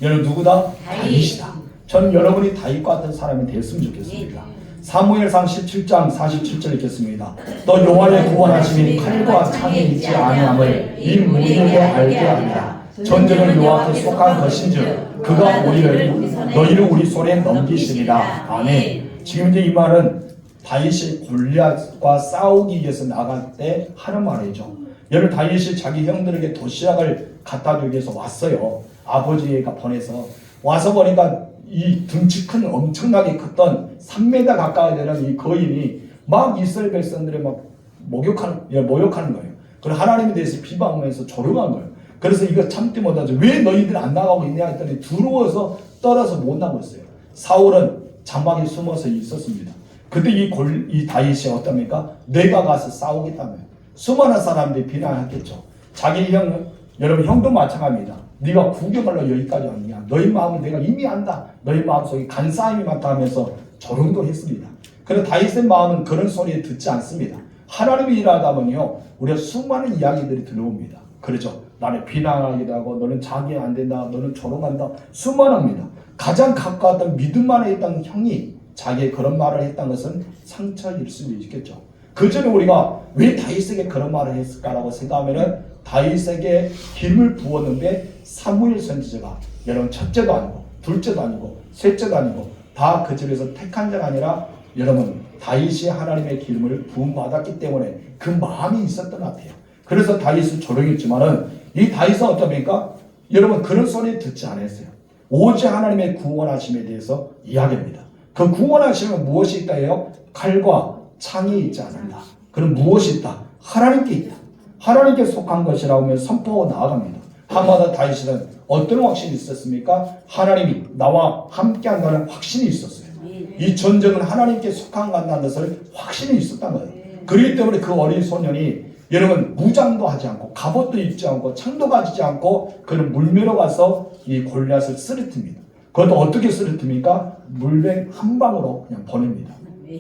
A: 여러분 누구다? 다윗이다. 저는 여러분이 다윗과 같은 사람이 됐으면 좋겠습니다. 사무엘상 17장 47절 읽겠습니다. 또 여호와의 구원하심이 칼과 창에 있지 아니함을 이 무리에게 알게 하리라. 전쟁은 여호와께 속한 것인즉 그가 너희를 우리 손에 넘기시리라. 아멘. 지금 이제 이 말은 다윗이 골리앗과 싸우기 위해서 나갈 때 하는 말이죠. 여러분 다윗이 자기 형들에게 도시락을 갖다 주기 위해서 왔어요. 아버지가 보내서 와서 보니까 이 등치 큰 엄청나게 컸던 3m 가까이 되는 이 거인이 막 이스라엘 백성들을 막 모욕하는 거예요. 그리고 하나님에 대해서 비방하면서 조롱한 거예요. 그래서 이거 참지 못하죠. 왜 너희들 안 나가고 있냐 했더니 두려워서 떨어서 못 나갔어요. 사울은 장막에 숨어서 있었습니다. 그때 이 다윗이 어떻습니까? 내가 가서 싸우겠다며. 수많은 사람들이 비난했겠죠. 자기 형, 여러분 형도 마찬가지입니다. 네가 구경하러 여기까지 왔느냐? 너희 마음은 내가 이미 안다. 너희 마음속에 간사함이 많다 하면서 조롱도 했습니다. 그런데 다윗의 마음은 그런 소리에 듣지 않습니다. 하나님이 일하다 보면요 우리가 수많은 이야기들이 들어옵니다. 그렇죠. 나를 비난하기도 하고 너는 자기 안 된다. 너는 조롱한다. 수많습니다. 가장 가까웠던 믿음 안에 있던 형이 자기의 그런 말을 했던 것은 상처일 수도 있겠죠. 그 전에 우리가 왜 다윗에게 그런 말을 했을까라고 생각하면은 다윗에게 힘을 부었는데 사무엘 선지자가 여러분 첫째도 아니고 둘째도 아니고 셋째도 아니고 다 그 집에서 택한 자가 아니라 여러분 다윗이 하나님의 기름을 부음받았기 때문에 그 마음이 있었던 것 같아요. 그래서 다윗은 조롱했지만은 이 다윗은 어떻습니까? 여러분 그런 소리 듣지 않았어요. 오직 하나님의 구원하심에 대해서 이야기합니다. 그 구원하심은 무엇이 있다 해요? 칼과 창이 있지 않는다. 그럼 무엇이 있다? 하나님께 있다. 하나님께 속한 것이라고 하면 선포하고 나아갑니다. 한마디로 다윗은 어떤 확신이 있었습니까? 하나님이 나와 함께한다는 확신이 있었어요. 이 전쟁은 하나님께 속한 것이라는 것을 확신이 있었던 거예요. 그렇기 때문에 그 어린 소년이 여러분 무장도 하지 않고 갑옷도 입지 않고 창도 가지지 않고 그는 물매로 가서 이 골리앗을 쓰러뜨립니다. 그것도 어떻게 쓰러뜨립니까? 물맹 한 방으로 그냥 보냅니다.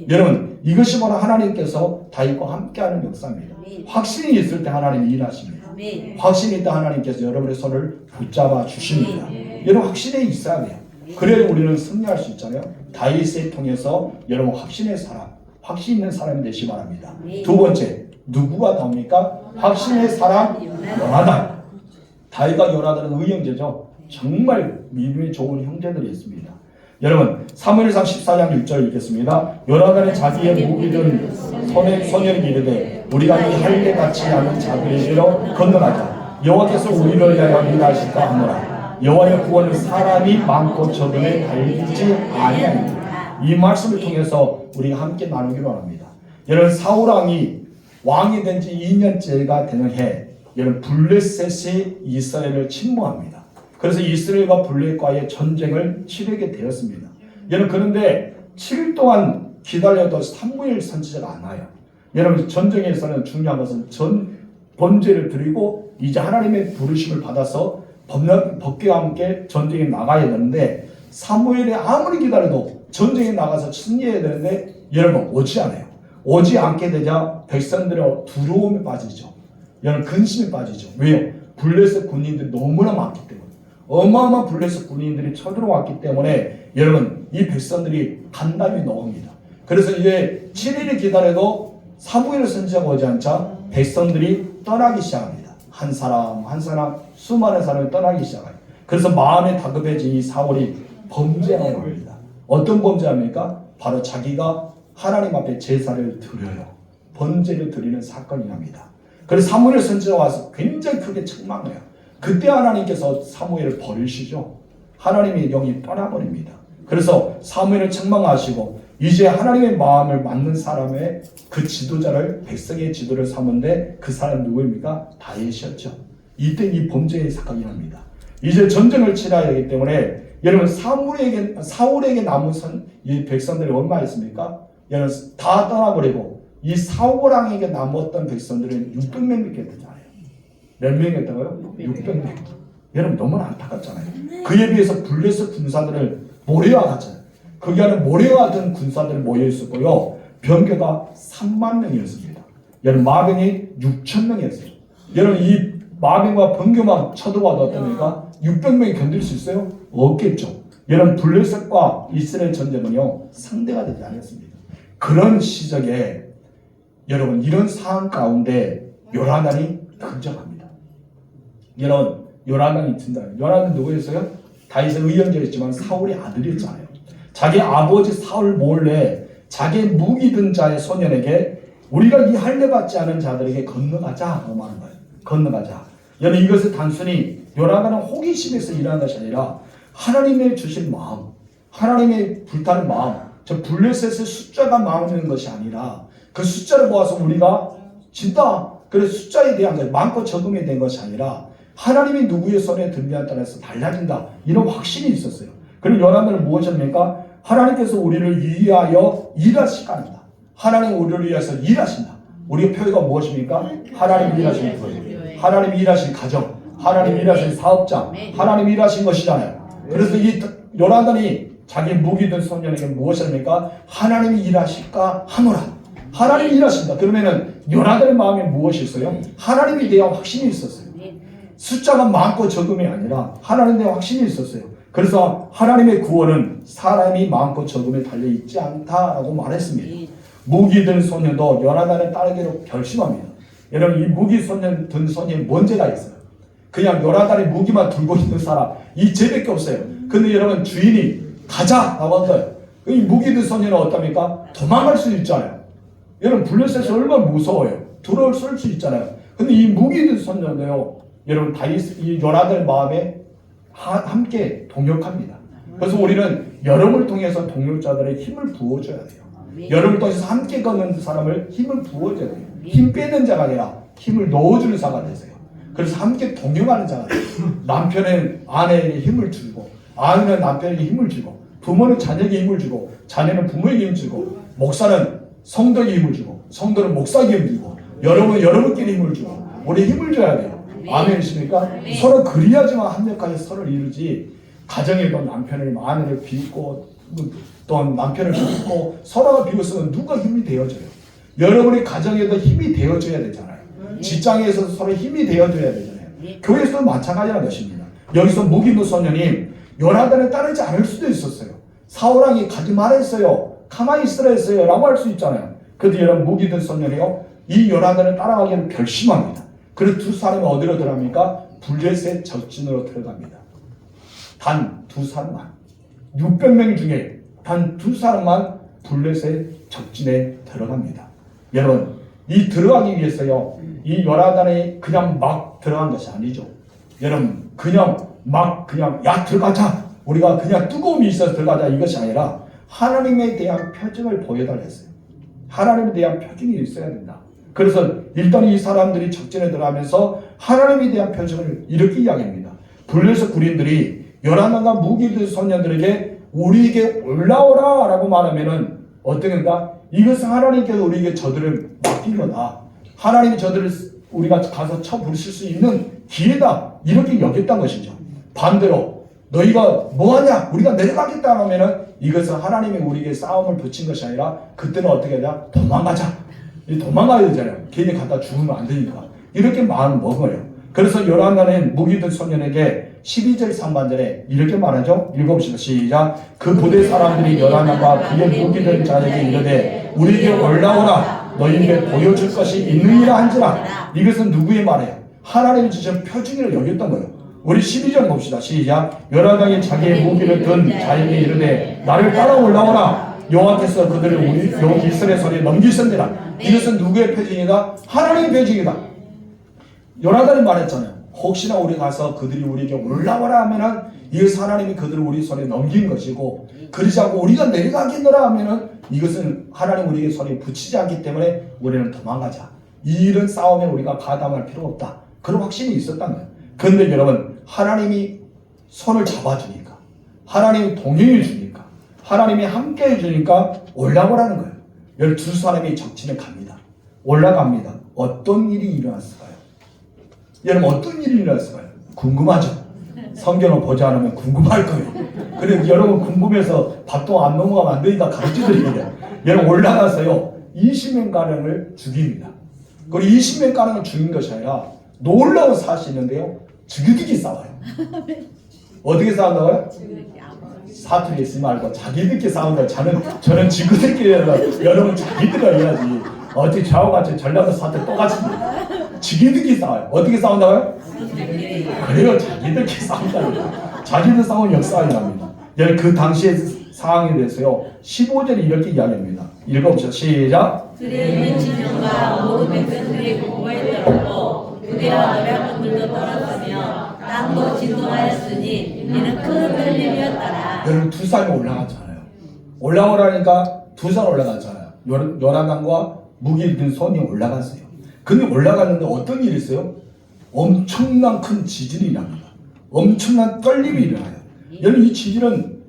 A: 여러분 이것이 바로 하나님께서 다윗과 함께하는 역사입니다. 확신이 있을 때 하나님이 일하십니다. 확신이 있다 하나님께서 여러분의 손을 붙잡아 주십니다. 여러분 확신이 있어야 돼요. 그래야 우리는 승리할 수 있잖아요. 다윗을 통해서 여러분 확신의 사람, 확신 있는 사람이 되시기 바랍니다. 두 번째 누구가 나옵니까? 확신의 사람 요나단. 다윗과 요나단은 의형제죠. 정말 믿음이 좋은 형제들이 있습니다. 여러분 사무엘상 14장 6절 읽겠습니다. 요나단이 자기의 무기든 소년에게 이르되 우리가 이 할례 같지 않은 자들에게로 건너가자. 여호와께서 우리를 위하여 일하실까 하노라. 여호와의 구원은 사람이 많고 적음에 달리지 아니하니라. 이 말씀을 통해서 우리가 함께 나누기로 합니다. 여러분 사울왕이 왕이 된 지 2년째가 되는 해, 여러분 블레셋이 이스라엘을 침공합니다. 그래서 이스라엘과 블레셋과의 전쟁을 치르게 되었습니다. 여러분 그런데 7일 동안 기다려도 사무엘 선지자가 안 와요. 여러분 전쟁에서는 중요한 것은 번제를 드리고 이제 하나님의 부르심을 받아서 법궤와 함께 전쟁에 나가야 되는데 사무엘이 아무리 기다려도 전쟁에 나가서 승리해야 되는데 여러분 오지 않아요. 오지 않게 되자 백성들의 두려움에 빠지죠. 여러분 근심에 빠지죠. 왜요? 블레셋 군인들이 너무나 많기 때문에 어마어마한 블레셋 군인들이 쳐들어왔기 때문에 여러분 이 백성들이 간담이 넣습니다. 그래서 이제 7일을 기다려도 사무엘 선지자가 오지 않자 백성들이 떠나기 시작합니다. 한 사람 한 사람 수많은 사람이 떠나기 시작해요. 그래서 마음에 다급해진 이 사울이 범죄하는 겁니다. 어떤 범죄합니까? 바로 자기가 하나님 앞에 제사를 드려요. 번제를 드리는 사건이 납니다. 그래서 사무엘 선지자가 와서 굉장히 크게 책망해요. 그때 하나님께서 사무엘을 버리시죠. 하나님의 영이 떠나버립니다. 그래서 사무엘을 책망하시고 이제 하나님의 마음을 맞는 사람의 그 지도자를 백성의 지도를 삼은데 그 사람 누구입니까? 다윗이었죠. 이때 이 범죄의 사건이 납니다. 이제 전쟁을 치러야 하기 때문에 여러분 사울에게 남은 이 백성들이 얼마 있습니까? 여러분 다 떠나버리고 이 사울왕에게 남았던 백성들은 600명밖에 되잖아요. 몇 명이었다고요? 600명. 여러분 너무나 안타깝잖아요. 그에 비해서 블레셋 군사들을 모래와 같잖아요. 거기 안에 모래와 같은 군사들이 모여 있었고요. 병거가 3만 명이었습니다. 여러분 마병이 6천 명이었어요. 여러분 이 마병과 병거만 쳐들어와도 어떻습니까? 600명이 견딜 수 있어요? 없겠죠. 여러분 블레셋과 이스라엘 전쟁은요 상대가 되지 않았습니다. 그런 시절에 여러분 이런 상황 가운데 요나단이 등장합니다. 여러분 요나단이 등장. 요나단 누구였어요? 다윗의 의형제였지만 사울의 아들이었잖아요. 자기 아버지 사울 몰래 자기 무기 든 자의 소년에게 우리가 이 할례 받지 않은 자들에게 건너가자 라고 말하는 거예요. 건너가자. 여러분 이것을 단순히 요나단은 호기심에서 일하는 것이 아니라 하나님의 주신 마음, 하나님의 불타는 마음, 저 블레셋의 숫자가 많은 것이 아니라 그 숫자를 보아서 우리가 진짜 그래서 숫자에 대한 것, 많고 적음에 대한 것이 아니라 하나님이 누구의 손에 들냐에 따라서 달라진다. 이런 확신이 있었어요. 그럼 요나단은 무엇입니까? 하나님께서 우리를 위하여 일하시가 합니다. 하나님 우리를 위해서 일하신다. 우리의 표현가 무엇입니까? 하나님 일하시는 거예요. 하나님 일하신 가정, 하나님 일하신 사업장, 하나님 일하신 것이잖아요. 그래서 이 요나단이 자기 무기 든 소년에게 무엇입니까? 하나님이 일하실까 하노라. 하나님이 일하신다. 그러면은 요나단의 마음에 무엇이 있어요? 하나님에 대한 확신이 있었어요. 숫자가 많고 적음이 아니라 하나님에 대한 확신이 있었어요. 그래서 하나님의 구원은 사람이 많고 적음에 달려있지 않다라고 말했습니다. 무기 든 소년도 요나단을 따르기로 결심합니다. 여러분 이 무기 든 소년이 문제가 있어요. 그냥 요나단의 무기만 들고 있는 사람 이 쟤밖에 없어요. 근데 여러분 주인이 가자라고 한 거예요. 이 무기 든 소년은 어떻습니까? 도망갈 수 있잖아요. 여러분 블레셋이 얼마나 무서워요. 들어올 수 있잖아요. 근데 이 무기 든 소년도요. 여러분 다윗 이 요나단의 마음에 함께 동역합니다. 그래서 우리는 여러분을 통해서 동역자들의 힘을 부어줘야 돼요. 여러분을 통해서 함께 걷는 사람을 힘을 부어줘야 돼요. 힘 빼는 자가 아니라 힘을 넣어주는 자가 되세요. 그래서 함께 동역하는 자가 돼요. 남편은 아내에게 힘을 주고 아내는 남편에게 힘을 주고 부모는 자녀에게 힘을 주고 자녀는 부모에게 힘을 주고 목사는 성도에게 힘을 주고 성도는 목사에게 힘을 주고 여러분은 여러분끼리 힘을 주고 우리 힘을 줘야 돼요. 아멘이십니까? 서로 그리야지만 합력하여 서로를 이루지 가정에도 남편을 아내를 비웃고 또 남편을 비웃고 서로가 비웃으면 누가 힘이 되어줘요? 여러분의 가정에도 힘이 되어줘야 되잖아요. 직장에서 서로 힘이 되어줘야 되잖아요. 교회에서도 마찬가지라는 것입니다. 여기서 무기무 소년이 요나단을 따르지 않을 수도 있었어요. 사울왕이 가지 말았어요. 가만히 있으라 했어요. 라고 할 수 있잖아요. 그래도 여러분 무기든 소년이요. 이 요나단을 따라가기를 결심합니다. 그래서 두 사람이 어디로 들어갑니까? 블레셋 적진으로 들어갑니다. 단 두 사람만. 600명 중에 단 2사람만 블레셋 적진에 들어갑니다. 여러분, 이 들어가기 위해서요, 이 요나단이 그냥 막 들어간 것이 아니죠. 여러분, 그냥 야 들어가자, 우리가 그냥 뜨거움이 있어서 들어가자, 이것이 아니라 하나님에 대한 표징을 보여달라 했어요. 하나님에 대한 표징이 있어야 된다. 그래서 일단 이 사람들이 적진에 들어가면서 하나님에 대한 표징을 이렇게 이야기합니다. 블레셋 군인들이 요나단과 무기들 소년들에게 우리에게 올라오라 라고 말하면은 어떻게인가? 이것은 하나님께서 우리에게 저들을 맡긴 거다. 하나님이 저들을 우리가 가서 쳐 부르실 수 있는 기회다. 이렇게 여겼단 것이죠. 반대로 너희가 뭐하냐? 우리가 내려가겠다 하면은 이것은 하나님이 우리에게 싸움을 붙인 것이 아니라 그때는 어떻게 하냐? 도망가자. 도망가야 되잖아요. 괜히 갖다 죽으면 안 되니까. 이렇게 마음을 먹어요. 그래서 요나단은 무기들 소년에게 12절 상반절에 이렇게 말하죠. 읽어봅시다. 시작. 그 부대 사람들이 요나단과 그의 무기들 자에게 이르되 우리에게 올라오라. 너희에게 보여줄 것이 있느니라 한지라. 이것은 누구의 말이에요? 하나님이 주신 표징을 여겼던 거예요. 우리 12절 봅시다. 시작. 요나단이 자기의 무기를 든 자에게 이르되 나를 따라 올라오라. 여호와께서 그들을 우리 이스라엘 손에 넘기셨느라. 이것은 누구의 표징이다? 하나님의 표징이다. 요나단이 말했잖아요. 혹시나 우리 가서 그들이 우리에게 올라와라 하면은 이것은 하나님이 그들을 우리 손에 넘긴 것이고, 그러지 않고 우리가 내려가겠노라 하면은 이것은 하나님 우리에게 손에 붙이지 않기 때문에 우리는 도망가자. 이런 싸움에 우리가 가담할 필요가 없다. 그런 확신이 있었다는 거예요. 그런데 여러분, 하나님이 손을 잡아주니까, 하나님이 동행해 주니까, 하나님이 함께 해주니까 올라오라는 거예요. 12사람이 적진에 갑니다. 올라갑니다. 어떤 일이 일어났을까요? 여러분, 어떤 일이 일어났을까요? 궁금하죠? 성경을 보지 않으면 궁금할 거예요. 그래서 여러분 궁금해서 밥도 안 넘어가면 안 되니까 가르쳐드립니다. 여러분 올라가서요 20명가량을 죽입니다. 그리고 20명가량을 죽인 것이 아니라 놀라운 사실이 있는데요, 지그들끼리 싸워요. 어떻게 싸운다고요? 사투리 쓰지 말고 자기들끼리 싸운다. 저는 지그들끼리 여러분 자기들가 해야지. 어떻게 저하고 같이 전라도 사투리 똑같습니다. 지기들끼리 싸워요. 어떻게 싸운다고요? 그래요. 자기들끼리 싸운다고요. 자기들 싸우는 역사가 일어납니다. 그 당시의 상황에 대해서요 15절에 이렇게 이야기합니다. 읽어보시죠. 시작.
B: 그들은 진영과 모름의 끈들이 공고에 떨었고 그대와 노략꾼들도 떨어지며 땅도 진동하였으니 이는 큰 떨림이었더라.
A: 여러분 2사람이 올라갔잖아요. 올라오라니까 2사람 올라갔잖아요. 요나단과 무기를 든 손이 올라갔어요. 근데 올라갔는데 어떤 일이 있어요? 엄청난 큰 지진이 일어납니다. 엄청난 떨림이 일어나요. 여러분 이 지진은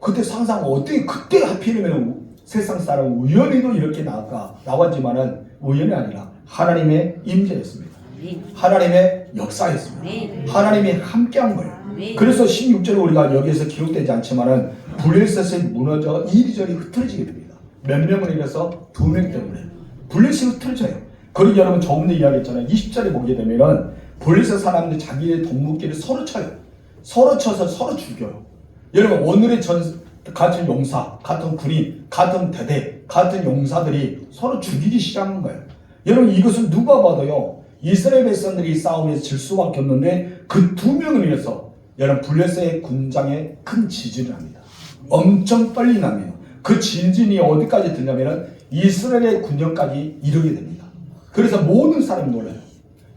A: 그때 상상 어떻게 그때 하필이면 세상 사람 우연히도 이렇게 나왔지만은 우연이 아니라 하나님의 임재였습니다. 하나님의 역사였습니다. 하나님이 함께한 거예요. 그래서 16절에 우리가 여기에서 기록되지 않지만은 블레셋이 무너져 이리저리 흐트러지게 됩니다. 몇 명을 이래서 2명 때문에 블레셋이 흐트러져요. 그리고 여러분 조금 더 이야기했잖아요. 20절에 보게 되면은 블레셋 사람들이 자기의 동무끼리 서로 쳐요. 서로 쳐서 서로 죽여요. 여러분 오늘의 같은 용사, 같은 군인, 같은 대대, 같은 용사들이 서로 죽이기 시작한 거예요. 여러분 이것은 누가 봐도요 이스라엘 백성들이 싸움에서 질 수밖에 없는데 그 2명을 위해서 여러분 블레셋의 군장에 큰 지진을 합니다. 엄청 떨리 납니다. 그 지진이 어디까지 들냐면은 이스라엘의 군영까지 이르게 됩니다. 그래서 모든 사람이 놀라요.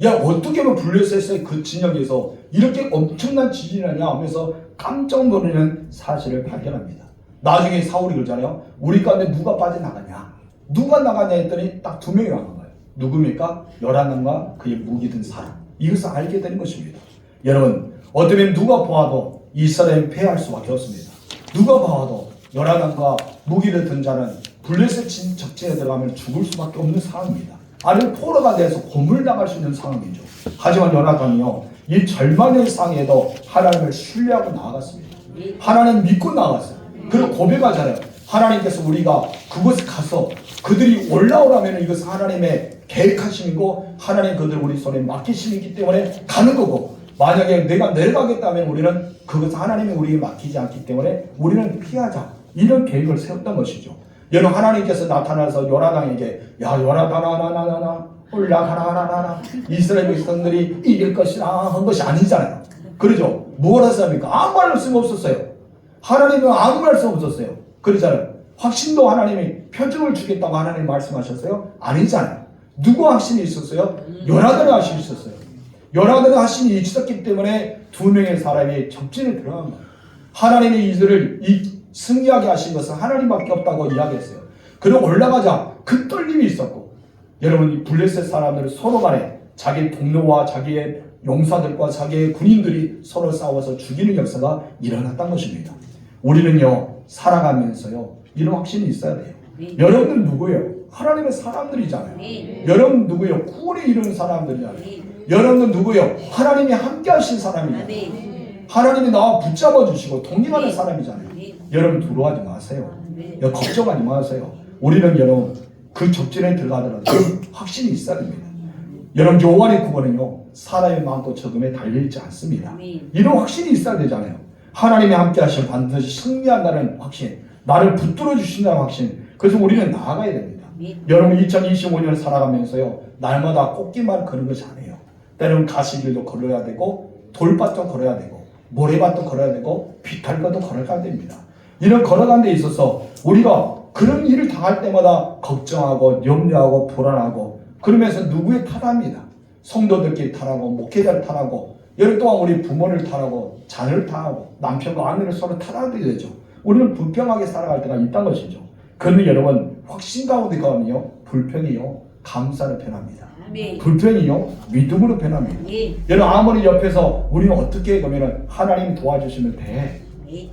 A: 야 어떻게 하면 블레셋의 그 진영에서 이렇게 엄청난 지진이 나냐 하면서 깜짝 놀라는 사실을 발견합니다. 나중에 사울이 그러잖아요. 우리 가운데 누가 빠져나가냐? 누가 나가냐 했더니 딱 2명이 나간 거예요. 누굽니까? 요나단과 그의 무기 든 사람. 이것을 알게 되는 것입니다. 여러분 어쩌면 누가 보아도 이스라엘은 패할 수밖에 없습니다. 누가 보아도 요나단과 무기를 든 자는 블레셋 적진에 들어가면 죽을 수밖에 없는 상황입니다. 아니면 포로가 돼서 고물당할 수 있는 상황이죠. 하지만 요나단이요 이 절망의 상에도 하나님을 신뢰하고 나아갔습니다. 하나님 믿고 나아갔어요. 그리고 고백하잖아요. 하나님께서 우리가 그곳에 가서 그들이 올라오라면 이것은 하나님의 계획하심이고 하나님 그들을 우리 손에 맡기심이기 때문에 가는 거고, 만약에 내가 내려가겠다면 우리는 그것은 하나님이 우리에게 맡기지 않기 때문에 우리는 피하자, 이런 계획을 세웠던 것이죠. 여러분 하나님께서 나타나서 요나단에게 야 요나단아 올라가라 이스라엘 백성들이 이길 것이라 한 것이 아니잖아요. 그러죠. 뭐라 했습니까? 아무 말씀 없었어요. 하나님은 아무 말씀 없었어요. 그러잖아요. 확신도 하나님이 표적을 주겠다고 하나님 말씀하셨어요? 아니잖아요. 누구 확신이 있었어요? 요나단의 확신이 있었어요. 요나단의 확신이 있었기 때문에 두 명의 사람이 적진에 들어간 거예요. 하나님이 이들을 승리하게 하신 것은 하나님밖에 없다고 이야기했어요. 그리고 올라가자 그 떨림이 있었고, 여러분 이 블레셋 사람들은 서로 간에 자기 동료와 자기의 용사들과 자기의 군인들이 서로 싸워서 죽이는 역사가 일어났던 것입니다. 우리는요 살아가면서요 이런 확신이 있어야 돼요. 여러분들 누구예요? 하나님의 사람들이잖아요. 여러분 누구예요? 구원에 이르는 사람들이잖아요. 여러분들 누구예요? 하나님이 함께 하신 사람이잖아요. 하나님이 나와 붙잡아 주시고 동행하는 사람이잖아요. 여러분 두려워하지 마세요. 걱정하지 마세요. 우리는 여러분 그 적진에 들어가더라도 확신이 있어야 됩니다. 여러분 요한의 구원은요 사람의 많고 적음에 달려있지 않습니다. 이런 확신이 있어야 되잖아요. 하나님이 함께 하시면 반드시 승리한다는 확신, 나를 붙들어 주신다는 확신. 그래서 우리는 나아가야 됩니다. 여러분 2025년을 살아가면서요 날마다 꽃길만 걷는 것이 아니에요. 때로는 가시길도 걸어야 되고 돌밭도 걸어야 되고 모래밭도 걸어야 되고 비탈것도 걸어가야 됩니다. 이런 걸어가는 데 있어서 우리가 그런 일을 당할 때마다 걱정하고 염려하고 불안하고 그러면서 누구의 탓합니다. 성도들끼리 탓하고 목회자를 탓하고 여러 동안 우리 부모를 탓하고 자녀를 탓하고 남편과 아내를 서로 탓하게 되죠. 우리는 불평하게 살아갈 때가 있다는 것이죠. 그런데 여러분 확신 가운데 가면요 불평이요 감사로 변합니다. 불평이요 믿음으로 변합니다. 여러분 아무리 옆에서 우리는 어떻게 그러면 하나님이 도와주시면 돼.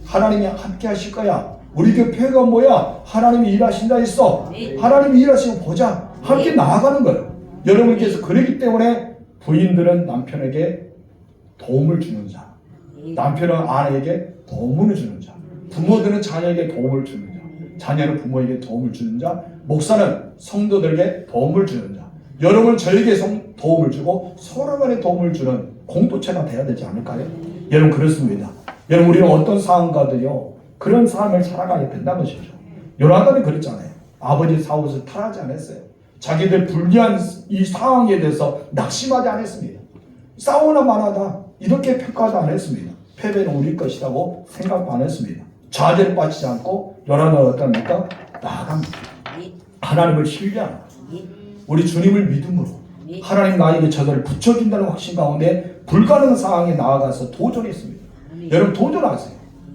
A: 하나님이 함께 하실 거야. 우리 교회가 뭐야? 하나님이 일하신다 했어. 하나님이 일하시면 보자. 함께 나아가는 거예요. 여러분께서 그러기 때문에 부인들은 남편에게 도움을 주는 자, 남편은 아내에게 도움을 주는 자, 부모들은 자녀에게 도움을 주는 자, 자녀는 부모에게 도움을 주는 자, 목사는 성도들에게 도움을 주는 자. 여러분 저에게 도움을 주고 서로 간에 도움을 주는 공동체가 돼야 되지 않을까요? 여러분 그렇습니다. 여러분 우리는 어떤 상황가도요 그런 삶을 살아가야 된다는 것이죠. 요나단이 그랬잖아요. 아버지 사울을 탓하지 않았어요. 자기들 불리한 이 상황에 대해서 낙심하지 않았습니다. 싸우나 마나다 이렇게 평가도 안 했습니다. 패배는 우리 것이라고 생각도 안 했습니다. 좌절에 빠지지 않고 요나단은 어떻습니까? 나아갑니다. 하나님을 신뢰하는 우리 주님을 믿음으로 하나님 나에게 저들을 붙여준다는 확신 가운데 불가능한 상황에 나아가서 도전했습니다. 여러분 도전하세요.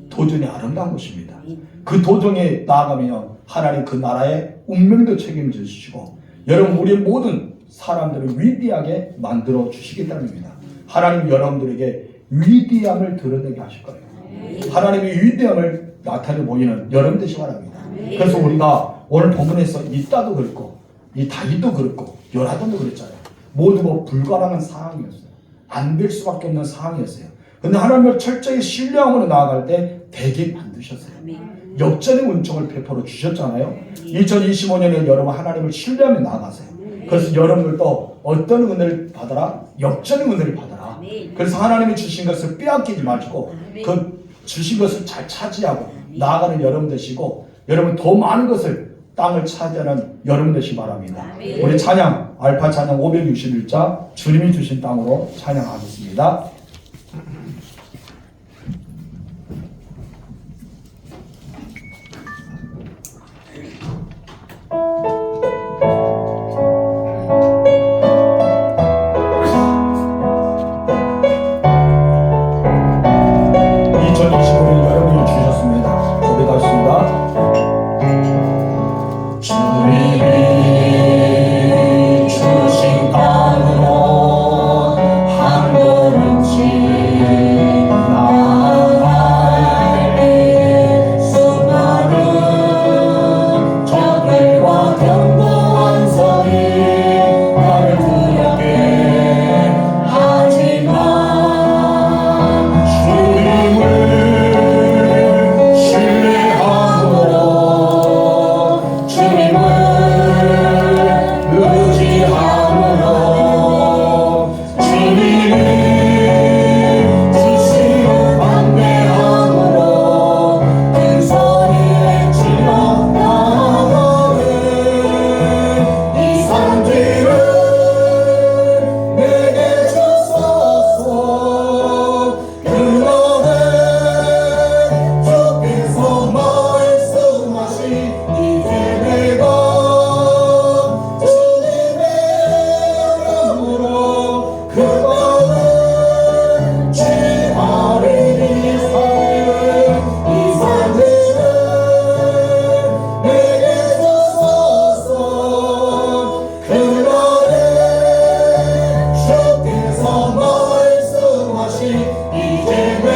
A: 도전이 아름다운 것입니다. 그 도전에 나아가면 하나님 그 나라의 운명도 책임져 주시고 여러분 우리 모든 사람들을 위대하게 만들어 주시겠다는 겁니다. 하나님 여러분들에게 위대함을 드러내게 하실 거예요. 하나님의 위대함을 나타내 보이는 여러분 되시기 바랍니다. 그래서 우리가 오늘 본문에서 이따도 그렇고 이 다윗도 그렇고 요나단도 그랬잖아요. 모두 불가능한 상황이었어요. 안 될 수밖에 없는 상황이었어요. 근데 하나님을 철저히 신뢰함으로 나아갈 때 되게 만드셨어요. 역전의 은총을 베풀어 주셨잖아요. 2025년에 여러분 하나님을 신뢰하며 나아가세요. 그래서 여러분들도 어떤 은혜를 받아라? 역전의 은혜를 받아라. 그래서 하나님이 주신 것을 빼앗기지 마시고 그 주신 것을 잘 차지하고 나아가는 여러분 되시고 여러분 더 많은 것을 땅을 차지하는 여러분 되시기 바랍니다. 우리 찬양 알파 찬양 561자 주님이 주신 땅으로 찬양하겠습니다.
C: 주신 땅으로 한 걸음
A: 이제